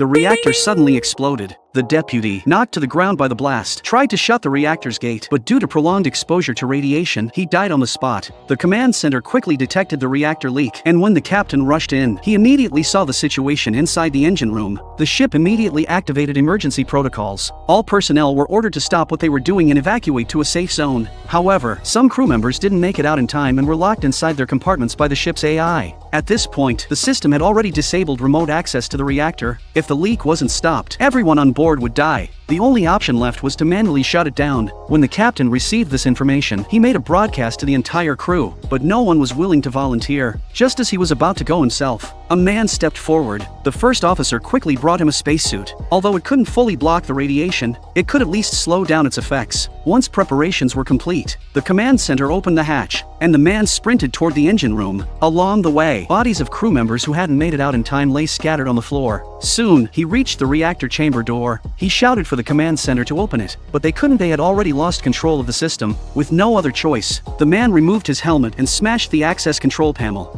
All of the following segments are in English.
the reactor suddenly exploded. The deputy, knocked to the ground by the blast, tried to shut the reactor's gate, but due to prolonged exposure to radiation, he died on the spot. The command center quickly detected the reactor leak, and when the captain rushed in, he immediately saw the situation inside the engine room. The ship immediately activated emergency protocols. All personnel were ordered to stop what they were doing and evacuate to a safe zone. However, some crew members didn't make it out in time and were locked inside their compartments by the ship's AI. At this point, the system had already disabled remote access to the reactor. If the leak wasn't stopped, everyone on board would die. The only option left was to manually shut it down. When the captain received this information, he made a broadcast to the entire crew, but no one was willing to volunteer. Just as he was about to go himself, a man stepped forward. The first officer quickly brought him a spacesuit. Although it couldn't fully block the radiation, it could at least slow down its effects. Once preparations were complete, the command center opened the hatch, and the man sprinted toward the engine room. Along the way, bodies of crew members who hadn't made it out in time lay scattered on the floor. Soon, he reached the reactor chamber door. He shouted for the command center to open it, but they couldn't. They had already lost control of the system. With no other choice, the man removed his helmet and smashed the access control panel.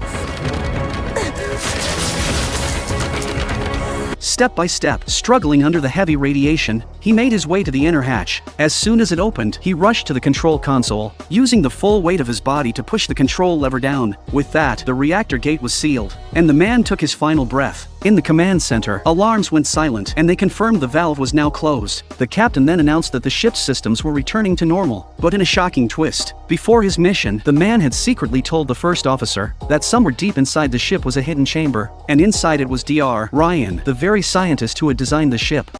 Step by step, struggling under the heavy radiation, he made his way to the inner hatch. As soon as it opened, he rushed to the control console, using the full weight of his body to push the control lever down. With that, the reactor gate was sealed, and the man took his final breath. In the command center, alarms went silent, and they confirmed the valve was now closed. The captain then announced that the ship's systems were returning to normal. But in a shocking twist, before his mission, the man had secretly told the first officer that somewhere deep inside the ship was a hidden chamber, and inside it was Dr. Ryan, the very scientist who had designed the ship.